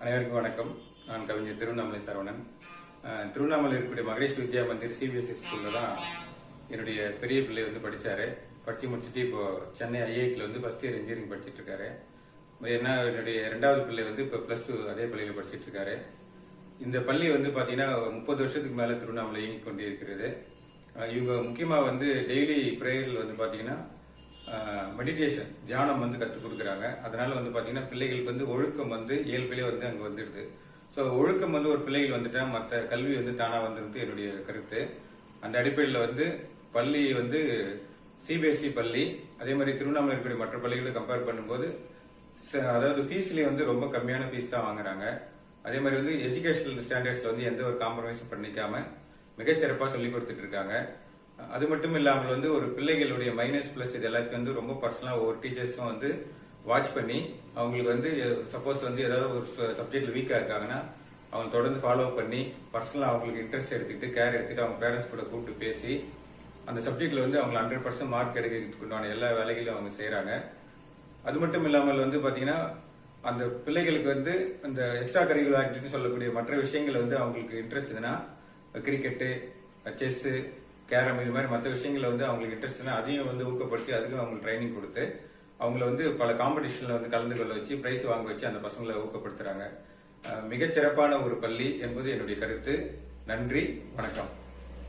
அனைவருக்கும் வணக்கம். நான் கவிஞர் திருவண்ணாமலை சரவணன். திருவண்ணாமலை இருக்கக்கூடிய மகேஷ் வித்யா மந்திர் சிபிஎஸ்இ ஸ்கூல்ல தான் என்னுடைய பெரிய பிள்ளை படிச்சாரு. படிச்சு முடிச்சுட்டு இப்போ சென்னை ஐஐடியில் ஃபர்ஸ்ட் இயர் இன்ஜினியரிங் படிச்சிட்டு இருக்காரு. என்னுடைய இரண்டாவது பிள்ளை இப்போ +2 அதே பள்ளியில் படிச்சிட்டு இருக்காரு. இந்த பள்ளி பாத்தீங்கன்னா 30 வருஷத்துக்கு மேல திருவண்ணாமலை இயங்கிக் கொண்டே இருக்கிறது. இவங்க முக்கியமா டெய்லி பிரேயர்கள் பாத்தீங்கன்னா மெடிடேஷன் தியானம் கற்றுக் கொடுக்குறாங்க. அதனால பாத்தீங்கன்னா பிள்ளைகளுக்கு ஒழுக்கம் இயல்பிலே அங்க வந்துடுது. ஸோ ஒழுக்கம் ஒரு பிள்ளைகள் வந்துட்டா மற்ற கல்வி தானா வந்துருந்து என்னுடைய கருத்து. அந்த அடிப்படையில் பள்ளி சிபிஎஸ்இ பள்ளி, அதே மாதிரி திருவண்ணாமலை இருக்கக்கூடிய மற்ற பள்ளிகளை கம்பேர் பண்ணும்போது அதாவது ஃபீஸ்லயே ரொம்ப கம்மியான ஃபீஸ் தான் வாங்குறாங்க. அதே மாதிரி எஜுகேஷனல் ஸ்டாண்டர்ட்ஸ்ல எந்த ஒரு காம்ப்ரமைஸும் பண்ணிக்காம மிகச்சிறப்பா சொல்லி கொடுத்துட்டு இருக்காங்க. அது மட்டும் இல்லாமல் ஒரு பிள்ளைகளுடைய மைனஸ் பிளஸ் இது எல்லாத்தையும் ரொம்ப பர்சனலா ஒவ்வொரு டீச்சர்ஸும் வாட்ச் பண்ணி அவங்களுக்கு சப்போஸ் ஏதாவது ஒரு சப்ஜெக்ட்ல வீக்கா இருக்காங்கன்னா அவங்க தொடர்ந்து ஃபாலோ பண்ணி பர்சனலா அவங்களுக்கு இன்ட்ரெஸ்ட் எடுத்துக்கிட்டு கேர் எடுத்துட்டு அவங்க பேரண்ட்ஸ் கூட கூப்பிட்டு பேசி அந்த சப்ஜெக்ட்ல அவங்க 100% மார்க் எடுக்கிறதுக்குண்டான எல்லா வேலைகளையும் அவங்க செய்யறாங்க. அது மட்டும் இல்லாமல் பாத்தீங்கன்னா அந்த பிள்ளைகளுக்கு அந்த எக்ஸ்ட்ரா கரிக்குலர் ஆக்டிவிட்டி சொல்லக்கூடிய மற்ற விஷயங்கள் அவங்களுக்கு இன்ட்ரெஸ்ட் இதுன்னா கிரிக்கெட்டு, செஸ், கேரம் இது மாதிரி மற்ற விஷயங்கள்ல அவங்களுக்கு இன்ட்ரெஸ்ட்னா அதையும் ஊக்கப்படுத்தி அதுக்கும் அவங்களுக்கு ட்ரைனிங் கொடுத்து அவங்கள பல காம்படிஷன்ல கலந்து கொள்ள வச்சு பிரைஸ் வாங்க வச்சு அந்த பசங்களை ஊக்கப்படுத்துறாங்க. மிகச்சிறப்பான ஒரு பள்ளி என்பது என்னுடைய கருத்து. நன்றி, வணக்கம்.